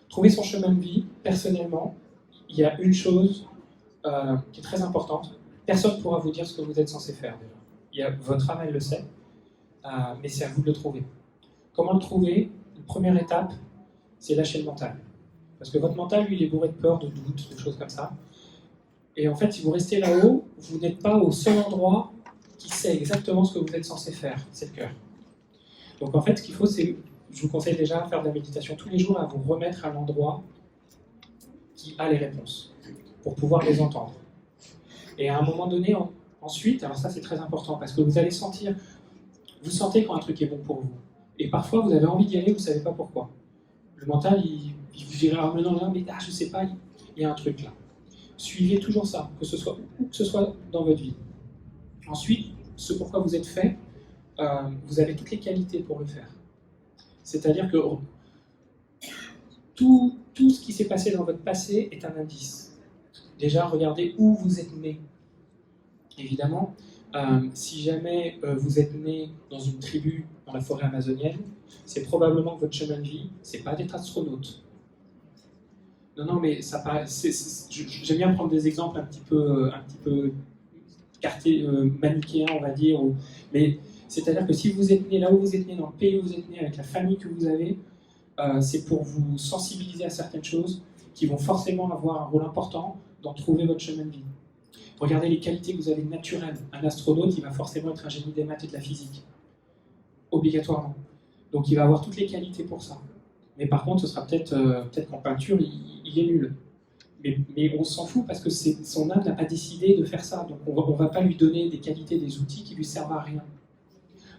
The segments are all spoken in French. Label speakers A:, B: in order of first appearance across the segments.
A: Trouver son chemin de vie, personnellement, il y a une chose qui est très importante. Personne ne pourra vous dire ce que vous êtes censé faire déjà. Votre travail le sait, mais c'est à vous de le trouver. Comment le trouver? La première étape, c'est lâcher le mental. Parce que votre mental, lui, il est bourré de peur, de doute, de choses comme ça. Et en fait, si vous restez là-haut, vous n'êtes pas au seul endroit qui sait exactement ce que vous êtes censé faire, c'est le cœur. Donc en fait, ce qu'il faut, c'est, je vous conseille déjà à faire de la méditation tous les jours, à vous remettre à l'endroit qui a les réponses, pour pouvoir les entendre. Et à un moment donné, ensuite, alors ça c'est très important, parce que vous allez sentir, vous sentez quand un truc est bon pour vous. Et parfois, vous avez envie d'y aller, vous ne savez pas pourquoi. Le mental, il vous dirait, ah mais non, mais je ne sais pas, il y a un truc là. Suivez toujours ça, que ce soit où que ce soit dans votre vie. Ensuite, ce pourquoi vous êtes fait, vous avez toutes les qualités pour le faire. C'est-à-dire que tout ce qui s'est passé dans votre passé est un indice. Déjà, regardez où vous êtes né. Évidemment, si jamais vous êtes né dans une tribu dans la forêt amazonienne, c'est probablement que votre chemin de vie, c'est pas d'être astronaute. Non, mais ça paraît. J'aime bien prendre des exemples un petit peu manichéens, on va dire. Mais c'est-à-dire que si vous êtes né là où vous êtes né, dans le pays où vous êtes né, avec la famille que vous avez, c'est pour vous sensibiliser à certaines choses qui vont forcément avoir un rôle important dans trouver votre chemin de vie. Regardez les qualités que vous avez naturelles. Un astronaute, il va forcément être un génie des maths et de la physique. Obligatoirement. Donc il va avoir toutes les qualités pour ça. Mais par contre, ce sera peut-être qu'en peinture, il est nul. Mais on s'en fout parce que son âme n'a pas décidé de faire ça. Donc on ne va pas lui donner des qualités, des outils qui lui servent à rien.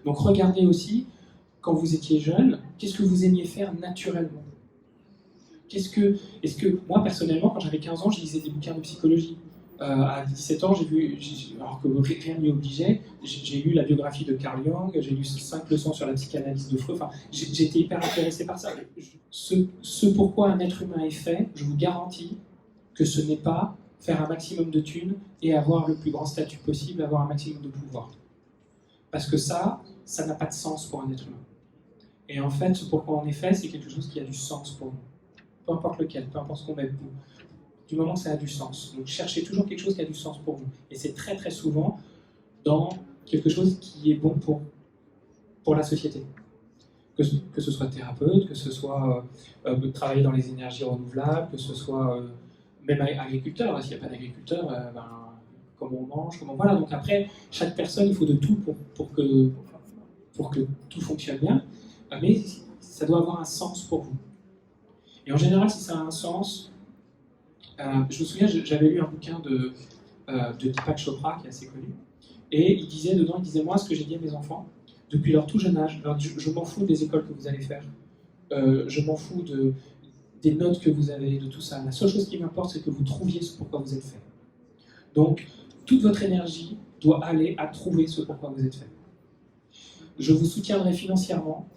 A: Donc regardez aussi, quand vous étiez jeune, qu'est-ce que vous aimiez faire naturellement? Est-ce que moi, personnellement, quand j'avais 15 ans, je lisais des bouquins de psychologie. À 17 ans, alors que rien n'y obligeait, j'ai lu la biographie de Carl Jung, j'ai lu 5 leçons sur la psychanalyse de Freud, enfin, j'étais hyper intéressé par ça. Ce pourquoi un être humain est fait, je vous garantis que ce n'est pas faire un maximum de thunes et avoir le plus grand statut possible, avoir un maximum de pouvoir. Parce que ça n'a pas de sens pour un être humain. Et en fait, ce pourquoi on est fait, c'est quelque chose qui a du sens pour nous. Peu importe lequel, peu importe ce qu'on met pour du moment que ça a du sens. Donc cherchez toujours quelque chose qui a du sens pour vous. Et c'est très très souvent dans quelque chose qui est bon pour la société. Que ce soit thérapeute, que ce soit travailler dans les énergies renouvelables, que ce soit même agriculteur. S'il n'y a pas d'agriculteur, comment on mange, voilà. Donc après, chaque personne, il faut de tout pour que tout fonctionne bien. Mais ça doit avoir un sens pour vous. Et en général, si ça a un sens, je me souviens, j'avais lu un bouquin de Deepak Chopra, qui est assez connu, et il disait dedans, moi, ce que j'ai dit à mes enfants, depuis leur tout jeune âge, je m'en fous des écoles que vous allez faire, je m'en fous des notes que vous avez, de tout ça. La seule chose qui m'importe, c'est que vous trouviez ce pourquoi vous êtes fait. Donc, toute votre énergie doit aller à trouver ce pourquoi vous êtes fait. Je vous soutiendrai financièrement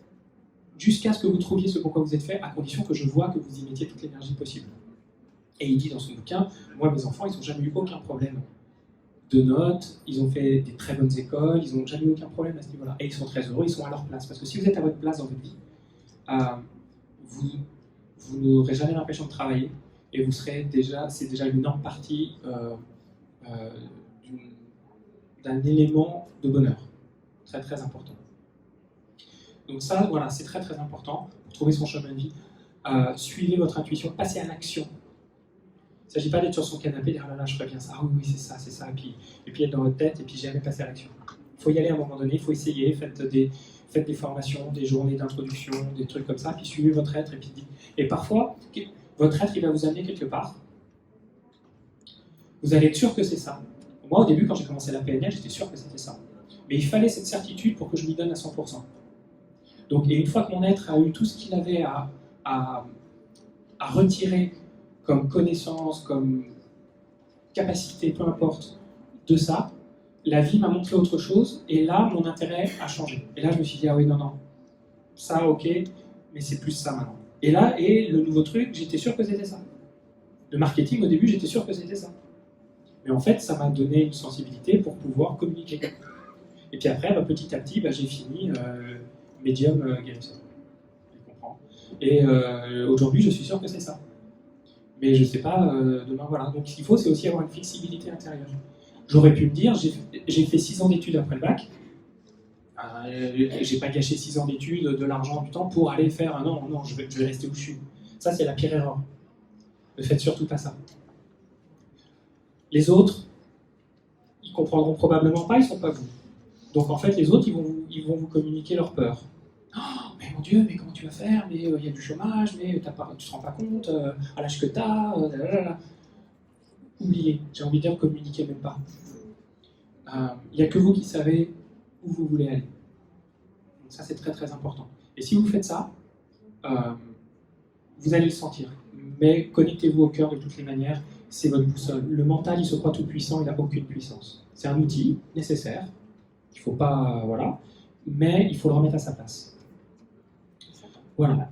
A: jusqu'à ce que vous trouviez ce pourquoi vous êtes fait, à condition que je vois que vous y mettiez toute l'énergie possible. Et il dit dans son bouquin, moi mes enfants, ils n'ont jamais eu aucun problème de notes, ils ont fait des très bonnes écoles, ils n'ont jamais eu aucun problème à ce niveau-là. Et ils sont très heureux, ils sont à leur place. Parce que si vous êtes à votre place dans votre vie, vous n'aurez jamais l'impression de travailler, et c'est déjà une énorme partie d'un élément de bonheur. Très très important. Donc ça, voilà, c'est très très important pour trouver son chemin de vie. Suivez votre intuition, passez à l'action. Il ne s'agit pas d'être sur son canapé et dire « Ah là là, je ferais bien ça, ah oui, c'est ça, et puis être dans votre tête, et puis jamais passer à l'action. » Il faut y aller à un moment donné, il faut essayer, faites des formations, des journées d'introduction, des trucs comme ça, puis suivez votre être, et parfois, votre être, il va vous amener quelque part. Vous allez être sûr que c'est ça. Moi, au début, quand j'ai commencé la PNL, j'étais sûr que c'était ça. Mais il fallait cette certitude pour que je m'y donne à 100%. Donc, et une fois que mon être a eu tout ce qu'il avait à retirer comme connaissance, comme capacité, peu importe, de ça, la vie m'a montré autre chose, et là, mon intérêt a changé. Et là, je me suis dit, ah oui, non, ça, ok, mais c'est plus ça maintenant. Et là, le nouveau truc, j'étais sûr que c'était ça. Le marketing, au début, j'étais sûr que c'était ça. Mais en fait, ça m'a donné une sensibilité pour pouvoir communiquer. Et puis après, petit à petit, j'ai fini médium guérisseur. Tu comprends ? Et aujourd'hui, je suis sûr que c'est ça. Mais je ne sais pas demain, voilà. Donc ce qu'il faut, c'est aussi avoir une flexibilité intérieure. J'aurais pu me dire, j'ai fait 6 ans d'études après le bac, j'ai pas gâché 6 ans d'études, de l'argent, du temps pour aller faire un an, non, je vais rester où je suis. Ça, c'est la pire erreur. Ne faites surtout pas ça. Les autres, ils comprendront probablement pas, ils sont pas vous. Donc en fait, les autres, ils vont vous communiquer leur peur. Oh, mais mon Dieu, mais comment tu vas faire? Mais il y a du chômage, mais tu ne te rends pas compte, à l'âge que tu as, oubliez, j'ai envie de dire communiquez même pas. Il n'y a que vous qui savez où vous voulez aller. Donc ça, c'est très très important. Et si vous faites ça, vous allez le sentir. Mais connectez-vous au cœur de toutes les manières, c'est votre boussole. Le mental, il se croit tout puissant, il n'a aucune puissance. C'est un outil nécessaire, il ne faut pas, voilà, mais il faut le remettre à sa place. Voilà.